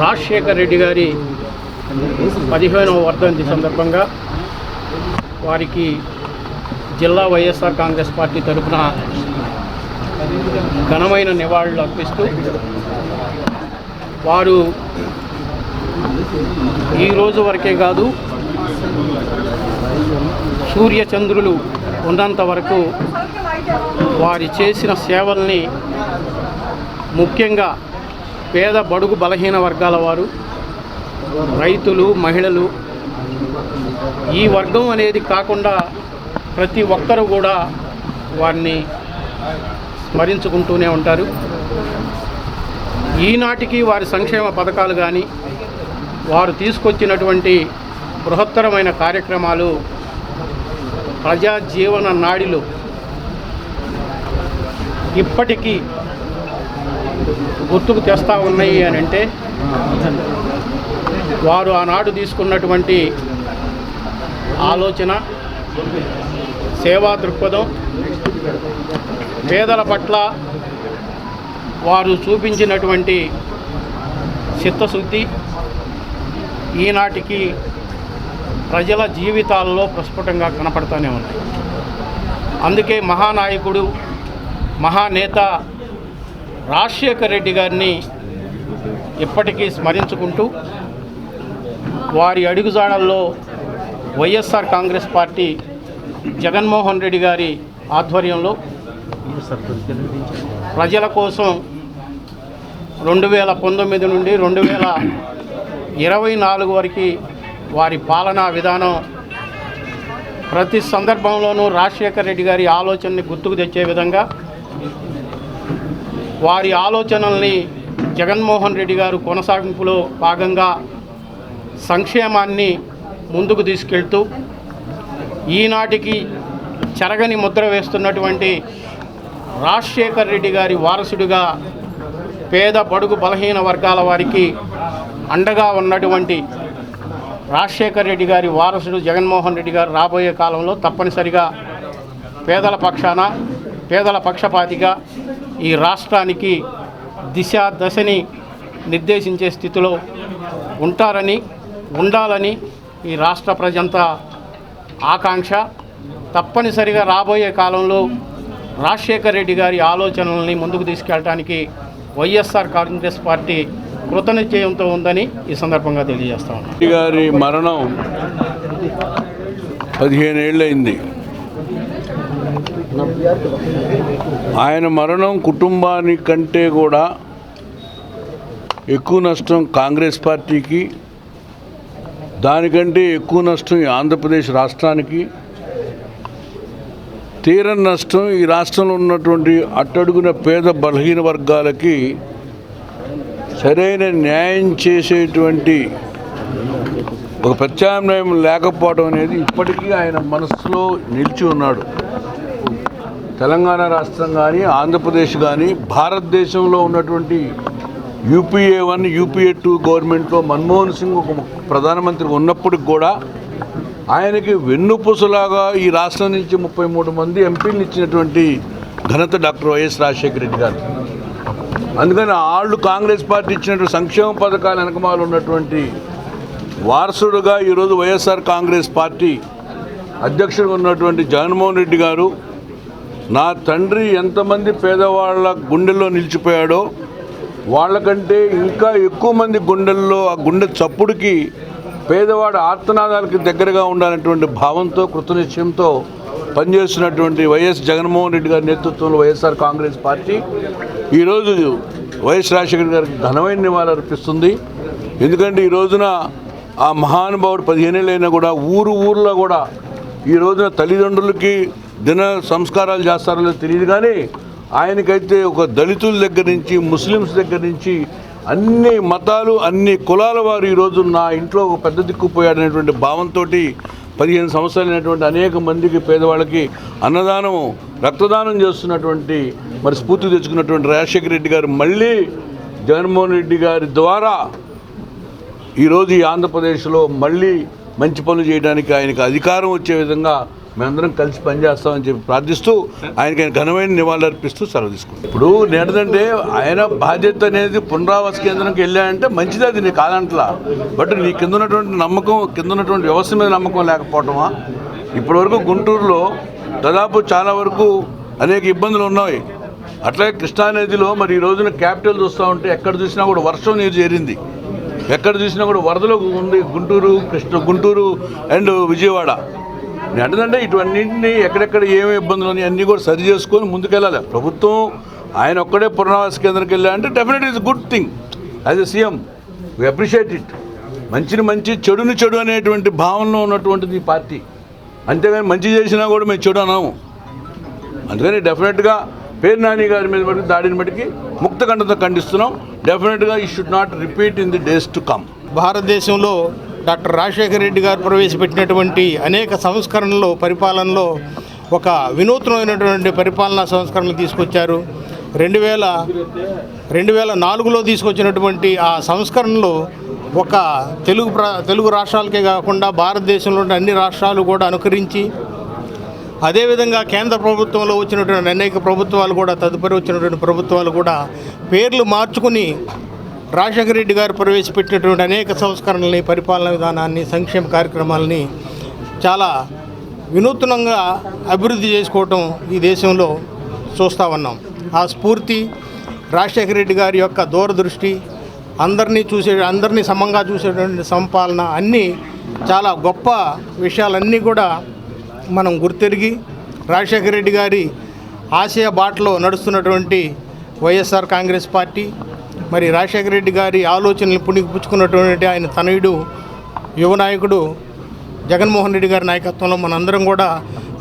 రాజశేఖర్ రెడ్డి గారి 15వ వర్ధంతి సందర్భంగా వారికి జిల్లా వైఎస్ఆర్ కాంగ్రెస్ పార్టీ తరఫున ఘనమైన నివాళులు అర్పిస్తూ వారు ఈ రోజు వరకే కాదు సూర్యచంద్రులు ఉన్నంత వరకు వారి చేసిన సేవల్ని ముఖ్యంగా పేద బడుగు బలహీన వర్గాల వారు, రైతులు, మహిళలు, ఈ వర్గం అనేది కాకుండా ప్రతి ఒక్కరూ కూడా వారిని స్మరించుకుంటూనే ఉంటారు. ఈనాటికి వారి సంక్షేమ పథకాలు కానీ వారు తీసుకొచ్చినటువంటి బృహత్తరమైన కార్యక్రమాలు ప్రజా జీవన నాడిలో ఇప్పటికీ గుర్తుకు తెస్తూ ఉన్నాయి అని అంటే వారు ఆనాడు తీసుకున్నటువంటి ఆలోచన, సేవా దృక్పథం, పేదల పట్ల వారు చూపించినటువంటి చిత్తశుద్ధి ఈనాటికి ప్రజల జీవితాల్లో ప్రస్ఫుటంగా కనపడుతూనే ఉన్నాయి. అందుకే మహానాయకుడు, మహానేత రాజశేఖర్ రెడ్డి గారిని ఇప్పటికీ స్మరించుకుంటూ వారి అడుగుజాడల్లో వైఎస్ఆర్ కాంగ్రెస్ పార్టీ జగన్మోహన్ రెడ్డి గారి ఆధ్వర్యంలో ప్రజల కోసం 2019 నుండి 2024 వరకు వారి పాలనా విధానం ప్రతి సందర్భంలోనూ రాజశేఖర్ రెడ్డి గారి ఆలోచనని గుర్తుకు తెచ్చే విధంగా వారి ఆలోచనల్ని జగన్మోహన్ రెడ్డి గారు కొనసాగింపులో భాగంగా సంక్షేమాన్ని ముందుకు తీసుకెళ్తూ ఈనాటికి చెరగని ముద్ర వేస్తున్నటువంటి రాజశేఖర్ రెడ్డి గారి వారసుడిగా పేద బడుగు బలహీన వర్గాల వారికి అండగా ఉన్నటువంటి రాజశేఖర్ రెడ్డి గారి వారసుడు జగన్మోహన్ రెడ్డి గారు రాబోయే కాలంలో తప్పనిసరిగా పేదల పక్షాన, పేదల పక్షపాతిగా ఈ రాష్ట్రానికి దశని నిర్దేశించే స్థితిలో ఉంటారని, ఉండాలని ఈ రాష్ట్ర ప్రజంతా ఆకాంక్ష. తప్పనిసరిగా రాబోయే కాలంలో రాజశేఖర్ రెడ్డి గారి ఆలోచనల్ని ముందుకు తీసుకెళ్ళడానికి వైఎస్ఆర్ కాంగ్రెస్ పార్టీ కృతనిశ్చయంతో ఉందని ఈ సందర్భంగా తెలియజేస్తా ఉన్నాను. రెడ్డి గారి మరణం 15 ఏళ్ళైంది. ఆయన మరణం కుటుంబానికంటే కూడా ఎక్కువ నష్టం కాంగ్రెస్ పార్టీకి, దానికంటే ఎక్కువ నష్టం ఈ ఆంధ్రప్రదేశ్ రాష్ట్రానికి, తీరని నష్టం ఈ రాష్ట్రంలో ఉన్నటువంటి అట్టడుగున పేద బలహీన వర్గాలకి సరైన న్యాయం చేసేటువంటి ఒక ప్రత్యామ్నాయం లేకపోవడం అనేది ఇప్పటికీ ఆయన మనసులో నిలిచి ఉన్నాడు. తెలంగాణ రాష్ట్రం కానీ, ఆంధ్రప్రదేశ్ కానీ, భారతదేశంలో ఉన్నటువంటి యూపీఏ 1, యూపీఏ 2 గవర్నమెంట్లో మన్మోహన్ సింగ్ ఒక ప్రధానమంత్రి ఉన్నప్పటికి కూడా ఆయనకి వెన్నుపూసలాగా ఈ రాష్ట్రం నుంచి 33 మంది ఎంపీలు ఇచ్చినటువంటి ఘనత డాక్టర్ వైఎస్ రాజశేఖర రెడ్డి గారు. అందుకని వాళ్ళు కాంగ్రెస్ పార్టీ ఇచ్చినటువంటి సంక్షేమ పథకాల వెనకమాలు ఉన్నటువంటి వారసుడుగా ఈరోజు వైఎస్ఆర్ కాంగ్రెస్ పార్టీ అధ్యక్షుడిగా ఉన్నటువంటి జగన్మోహన్ రెడ్డి గారు, నా తండ్రి ఎంతమంది పేదవాళ్ళ గుండెల్లో నిలిచిపోయాడో వాళ్ళకంటే ఇంకా ఎక్కువ మంది గుండెల్లో ఆ గుండె చప్పుడుకి పేదవాడి ఆర్తనాదాలకి దగ్గరగా ఉండాలనేటువంటి భావంతో, కృతనిశ్చయంతో పనిచేస్తున్నటువంటి వైఎస్ జగన్మోహన్ రెడ్డి గారి నేతృత్వంలో వైఎస్ఆర్ కాంగ్రెస్ పార్టీ ఈరోజు వైఎస్ రాజశేఖర్ గారికి ఘనమైన నివాళులు అర్పిస్తుంది. ఎందుకంటే ఈ రోజున ఆ మహానుభావుడు 15 ఏళ్ళైనా కూడా ఊర్లో కూడా ఈ రోజున తల్లిదండ్రులకి దిన సంస్కారాలు చేస్తారో తెలియదు, కానీ ఆయనకైతే ఒక దళితుల దగ్గర నుంచి, ముస్లిమ్స్ దగ్గర నుంచి అన్ని మతాలు, అన్ని కులాల వారు ఈరోజు నా ఇంట్లో ఒక పెద్ద దిక్కుపోయాడనేటువంటి భావంతో 15 సంవత్సరాలైనటువంటి అనేక మందికి పేదవాళ్ళకి అన్నదానం, రక్తదానం చేస్తున్నటువంటి మరి స్ఫూర్తి తెచ్చుకున్నటువంటి రాజశేఖర రెడ్డి గారు మళ్ళీ జగన్మోహన్ రెడ్డి గారి ద్వారా ఈరోజు ఈ ఆంధ్రప్రదేశ్లో మళ్ళీ మంచి పనులు చేయడానికి ఆయనకు అధికారం వచ్చే విధంగా మేమందరం కలిసి పనిచేస్తామని చెప్పి ప్రార్థిస్తూ ఆయనకి ఘనమైన నివాళులు అర్పిస్తూ సెలవు తీసుకుంటాం. ఇప్పుడు నేనంటే ఆయన బాధ్యత అనేది పునరావాస కేంద్రంకి వెళ్ళాయంటే మంచిది, అది నీ కాదంటలా. బట్ నీ కింద ఉన్నటువంటి నమ్మకం, కింద ఉన్నటువంటి వ్యవస్థ మీద నమ్మకం లేకపోవటమా? ఇప్పటివరకు గుంటూరులో దాదాపు చాలా వరకు అనేక ఇబ్బందులు ఉన్నాయి. అట్లాగే కృష్ణానదిలో మరి ఈ రోజున క్యాపిటల్ చూస్తూ ఉంటే ఎక్కడ చూసినా కూడా వర్షం నీరు చేరింది, ఎక్కడ చూసినా కూడా వరదలో ఉంది గుంటూరు అండ్ విజయవాడ. అంటే ఇటువన్నింటినీ ఎక్కడెక్కడ ఏమి ఇబ్బందులు ఉన్నాయి అన్నీ కూడా సరి చేసుకొని ముందుకెళ్ళాలి. ప్రభుత్వం ఆయన ఒక్కడే పునరావాస కేంద్రానికి వెళ్ళాలంటే definitely it's good thing. As a CM we appreciate it. మంచిని మంచి, చెడుని చెడు అనేటువంటి భావనలో ఉన్నటువంటిది ఈ పార్టీ. అంతేగాని మంచి చేసినా కూడా మేము చెడు అన్నాము. అందుకని డెఫినెట్గా పేరు నాని గారి మీద మటుకు దాడిని మటుకి ముక్తకంఠంతో ఖండిస్తున్నాం. డెఫినెట్గా ఈ should not repeat in the days to come. భారతదేశంలో డాక్టర్ రాజశేఖర రెడ్డి గారు ప్రవేశపెట్టినటువంటి అనేక సంస్కరణలు, పరిపాలనలో ఒక వినూత్నమైనటువంటి పరిపాలనా సంస్కరణలు తీసుకొచ్చారు. 2004లో తీసుకొచ్చినటువంటి ఆ సంస్కరణలు ఒక తెలుగు రాష్ట్రాలకే కాకుండా భారతదేశంలోని అన్ని రాష్ట్రాలు కూడా అనుకరించి, అదేవిధంగా కేంద్ర ప్రభుత్వంలో వచ్చినటువంటి అనేక ప్రభుత్వాలు కూడా, తదుపరి వచ్చినటువంటి ప్రభుత్వాలు కూడా పేర్లు మార్చుకుని రాజశేఖర రెడ్డి గారు ప్రవేశపెట్టినటువంటి అనేక సంస్కరణల్ని, పరిపాలనా విధానాన్ని, సంక్షేమ కార్యక్రమాలని చాలా వినూత్నంగా అభివృద్ధి చేసుకోవటం ఈ దేశంలో చూస్తూ ఉన్నాం. ఆ స్ఫూర్తి, రాజశేఖర రెడ్డి గారి యొక్క దూరదృష్టి, అందరినీ సమంగా చూసేటువంటి సంపాలన, అన్నీ చాలా గొప్ప విషయాలన్నీ కూడా మనం గుర్తెరిగి రాజశేఖర రెడ్డి గారి ఆశయ బాటలో నడుస్తున్నటువంటి వైఎస్ఆర్ కాంగ్రెస్ పార్టీ, మరి రాజశేఖర రెడ్డి గారి ఆలోచనలు పుణికిపుచ్చుకున్నటువంటి ఆయన తనయుడు యువ నాయకుడు జగన్మోహన్ రెడ్డి గారి నాయకత్వంలో మనందరం కూడా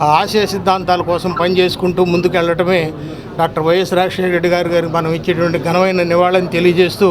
ఆ ఆశయ సిద్ధాంతాల కోసం పనిచేసుకుంటూ ముందుకు వెళ్ళటమే డాక్టర్ వైఎస్ రాజశేఖర రెడ్డి గారికి మనం ఇచ్చేటువంటి ఘనమైన నివాళిని తెలియజేస్తూ